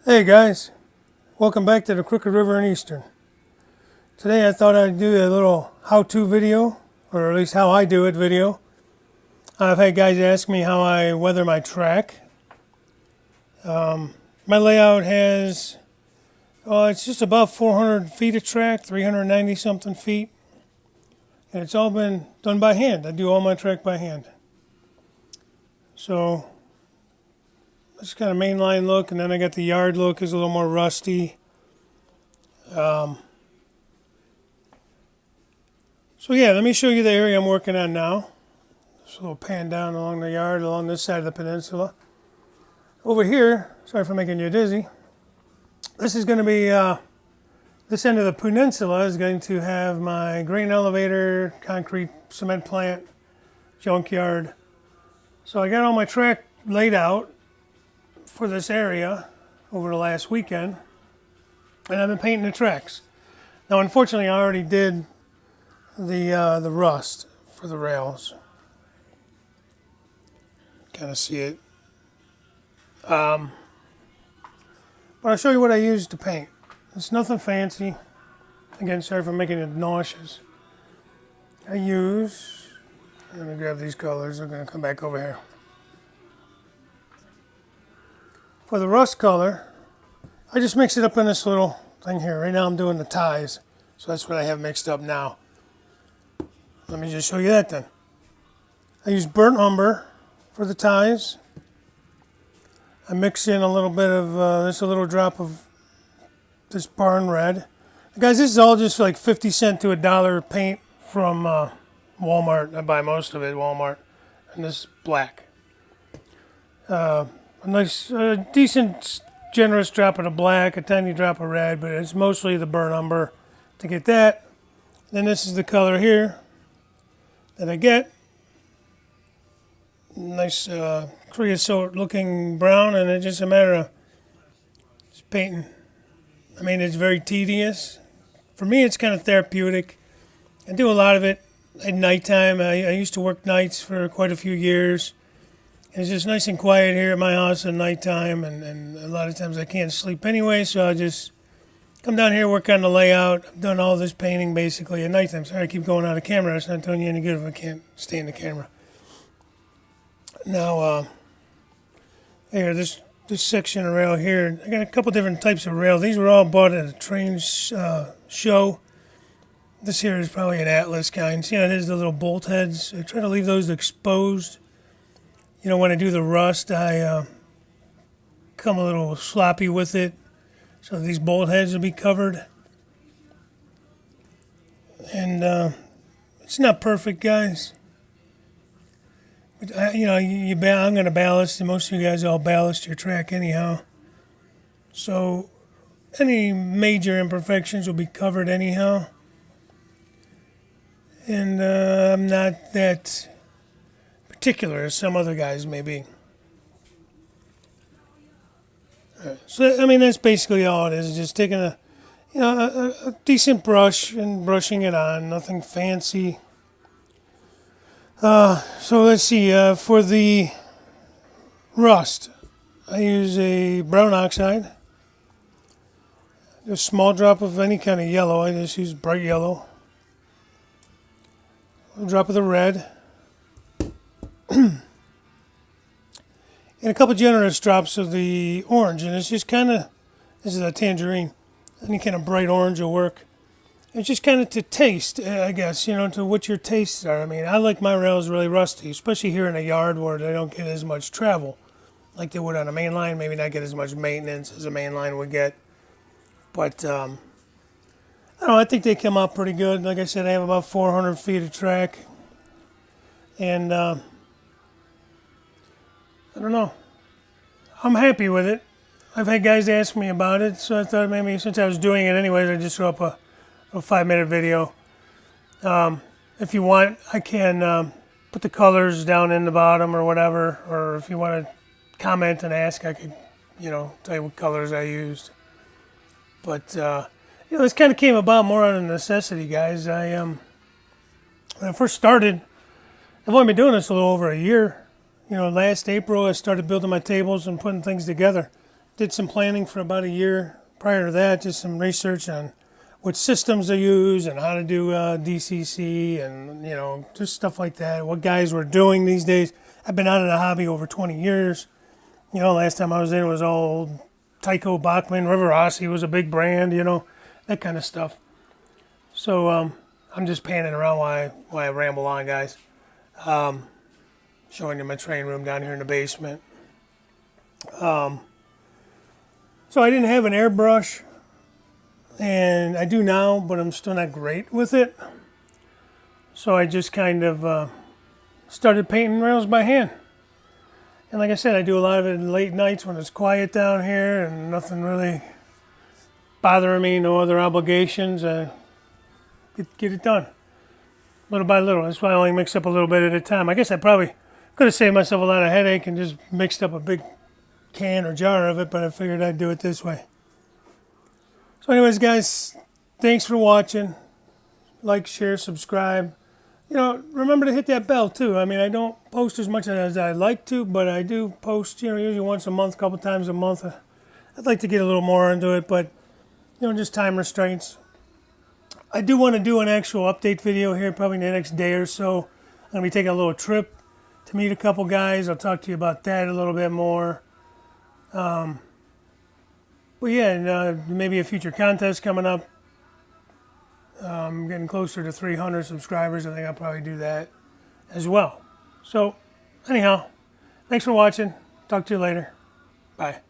Hey guys, welcome back to the Crooked River in Eastern. Today I thought I'd do a little how-to video, or at least how I do it video. I've had guys ask me how I weather my track. My layout has, it's just about 400 feet of track, 390 something feet. And it's all been done by hand. I do all my track by hand. So, it's kind of mainline look, and then I got the yard look is a little more rusty. So yeah, let me show you the area I'm working on now. Just a little pan down along the yard, along this side of the peninsula. Over here, sorry for making you dizzy. This is going to be, this end of the peninsula is going to have my grain elevator, concrete cement plant, junkyard. So I got all my track laid out for this area over the last weekend, and I've been painting the tracks. Now, unfortunately, I already did the rust for the rails. Kind of see it. But I'll show you what I used to paint. It's nothing fancy. Again, sorry for making it nauseous. Let me grab these colors. I'm going to come back over here. For the rust color, I just mix it up in this little thing here. Right now I'm doing the ties, so that's what I have mixed up now. Let me just show you that then. I use burnt umber for the ties. I mix in a little bit of, a little drop of this barn red. Guys, this is all just like 50 cents to $1 paint from Walmart. I buy most of it at Walmart. And this is black. A nice, decent, generous drop of the black, a tiny drop of red, but it's mostly the burnt umber to get that. Then this is the color here that I get. Nice creosote looking brown, and it's just a matter of just painting. I mean, it's very tedious. For me, it's kind of therapeutic. I do a lot of it at nighttime. I used to work nights for quite a few years. It's just nice and quiet here at my house at nighttime, and a lot of times I can't sleep anyway, so I just come down here, work on the layout. I've done all this painting basically at nighttime. Sorry, I keep going out of camera. It's not doing you any good if I can't stay in the camera. Now, here, this section of rail here, I got a couple different types of rail. These were all bought at a train show. This here is probably an Atlas kind. See how it is, the little bolt heads? I try to leave those exposed. You know, when I do the rust, I come a little sloppy with it. So these bolt heads will be covered. And it's not perfect, guys. But, I'm going to ballast, and most of you guys all ballast your track anyhow. So any major imperfections will be covered anyhow. And I'm not that particular as some other guys may be. So, I mean, that's basically all it is. Just taking a decent brush and brushing it on. Nothing fancy. So let's see. For the rust, I use a brown oxide. A small drop of any kind of yellow. I just use bright yellow. A drop of the red. And a couple generous drops of the orange. And it's just kind of, this is a tangerine. Any kind of bright orange will work. It's just kind of to taste, I guess, to what your tastes are. I mean, I like my rails really rusty, especially here in a yard where they don't get as much travel like they would on a main line. Maybe not get as much maintenance as a main line would get. But, I don't know, I think they come out pretty good. Like I said, I have about 400 feet of track. And, I don't know. I'm happy with it. I've had guys ask me about it, so I thought maybe since I was doing it anyways, I'd just throw up a 5-minute video. If you want, I can put the colors down in the bottom or whatever, or if you want to comment and ask, I could, tell you what colors I used. But, this kind of came about more out of necessity, guys. When I first started, I've only been doing this a little over a year. Last April I started building my tables and putting things together. did some planning for about a year. Prior to that, just some research on what systems to use and how to do DCC and, you know, just stuff like that. What guys were doing these days. I've been out of the hobby over 20 years. You know, last time I was in it was old Tycho Bachmann. River Rossi was a big brand, you know, that kind of stuff. So I'm just panning around while I ramble on, guys. Showing you my train room down here in the basement. So I didn't have an airbrush, and I do now, but I'm still not great with it. So I just kind of started painting rails by hand. And like I said, I do a lot of it in late nights when it's quiet down here and nothing really bothering me, no other obligations. Get it done, little by little. That's why I only mix up a little bit at a time. I guess I probably could have saved myself a lot of headache and just mixed up a big can or jar of it, but I figured I'd do it this way. So anyways, guys, thanks for watching. Like, share, subscribe. You know, remember to hit that bell too. I mean, I don't post as much as I like to, but I do post, you know, usually once a month, a couple times a month. I'd like to get a little more into it, but, you know, just time restraints. I do want to do an actual update video here probably in the next day or so. I'm going to be taking a little trip to meet a couple guys. I'll talk to you about that a little bit more. But yeah, and, maybe a future contest coming up. I'm getting closer to 300 subscribers. I think I'll probably do that as well. So, anyhow, thanks for watching. Talk to you later. Bye.